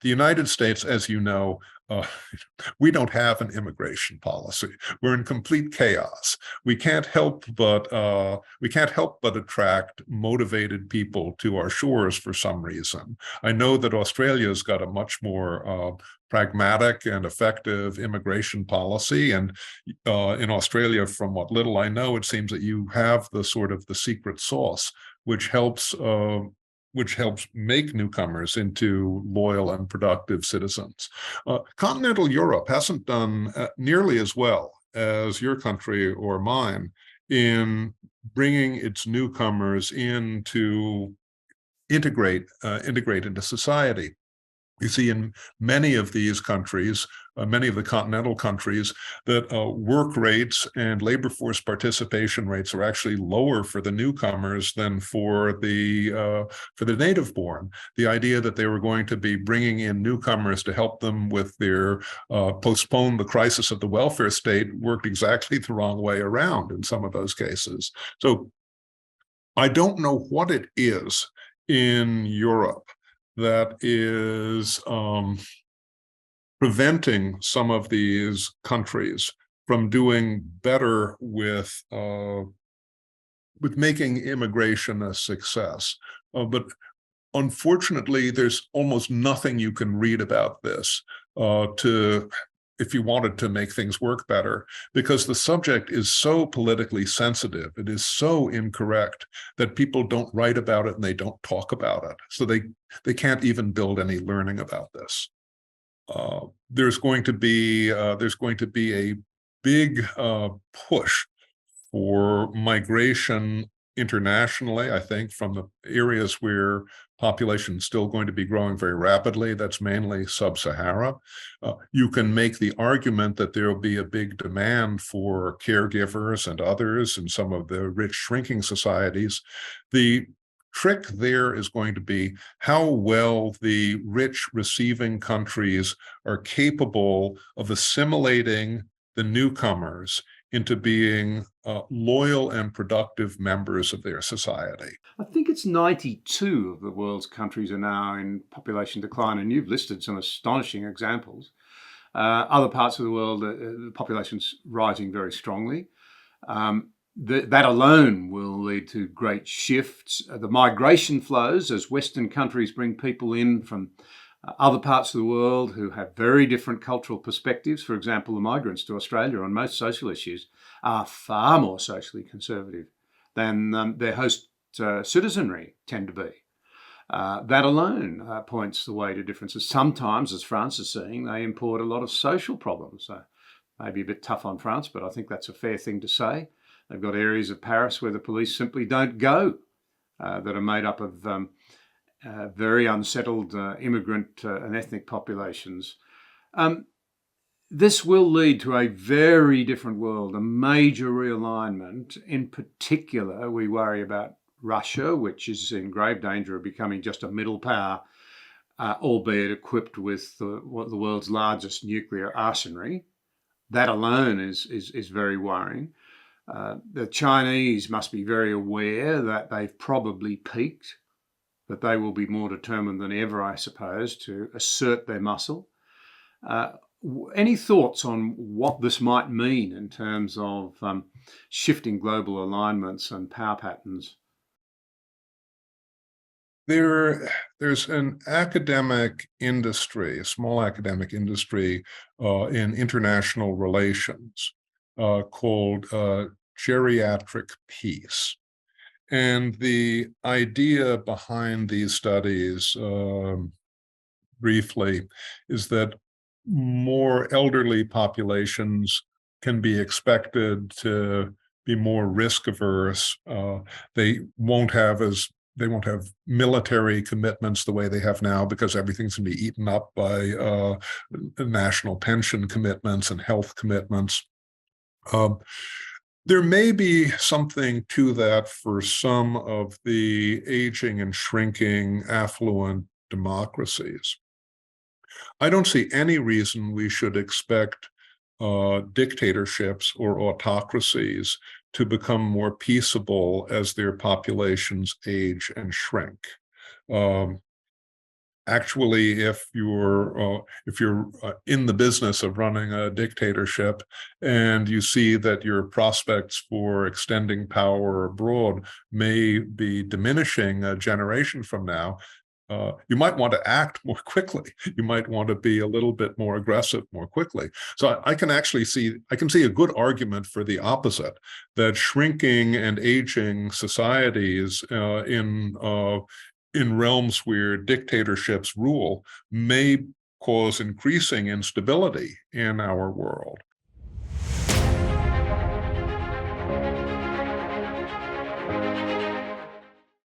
the United States, as you know, uh, we don't have an immigration policy. We're in complete chaos. We can't help but attract motivated people to our shores for some reason. I know that Australia's got a much more pragmatic and effective immigration policy, and in Australia, from what little I know, it seems that you have the sort of the secret sauce, which helps make newcomers into loyal and productive citizens. Continental Europe hasn't done nearly as well as your country or mine in bringing its newcomers in to integrate into society. You see in many of these countries, many of the continental countries, that work rates and labor force participation rates are actually lower for the newcomers than for the native born. The idea that they were going to be bringing in newcomers to help them with their postpone the crisis of the welfare state worked exactly the wrong way around in some of those cases. So I don't know what it is in Europe that is preventing some of these countries from doing better with making immigration a success. But unfortunately, there's almost nothing you can read about this if you wanted to make things work better, because the subject is so politically sensitive, it is so incorrect that people don't write about it and they don't talk about it. So they can't even build any learning about this. There's going to be a big push for migration internationally, I think, from the areas where population is still going to be growing very rapidly. That's mainly sub-Sahara. You can make the argument that there will be a big demand for caregivers and others in some of the rich shrinking societies. The trick there is going to be how well the rich receiving countries are capable of assimilating the newcomers into being loyal and productive members of their society. I think it's 92 of the world's countries are now in population decline, and you've listed some astonishing examples. Other parts of the world, the population's rising very strongly. That alone will lead to great shifts. The migration flows as Western countries bring people in from other parts of the world who have very different cultural perspectives. For example, the migrants to Australia on most social issues are far more socially conservative than their host citizenry tend to be. That alone points the way to differences. Sometimes, as France is seeing, they import a lot of social problems. Maybe a bit tough on France, but I think that's a fair thing to say. They've got areas of Paris where the police simply don't go, that are made up of very unsettled immigrant and ethnic populations. This will lead to a very different world, a major realignment. In particular, we worry about Russia, which is in grave danger of becoming just a middle power, albeit equipped with the world's largest nuclear arsenal. That alone is very worrying. The Chinese must be very aware that they've probably peaked, that they will be more determined than ever, I suppose, to assert their muscle. Any thoughts on what this might mean in terms of shifting global alignments and power patterns? There's an academic industry, a small academic industry in international relations called geriatric peace. And the idea behind these studies, briefly, is that more elderly populations can be expected to be more risk averse. They won't have military commitments the way they have now, because everything's going to be eaten up by national pension commitments and health commitments. There may be something to that for some of the aging and shrinking affluent democracies. I don't see any reason we should expect dictatorships or autocracies to become more peaceable as their populations age and shrink. actually, if you're in the business of running a dictatorship and you see that your prospects for extending power abroad may be diminishing a generation from now, you might want to act more quickly. You might want to be a little bit more aggressive more quickly. So I can see a good argument for the opposite, that shrinking and aging societies in realms where dictatorships rule may cause increasing instability in our world.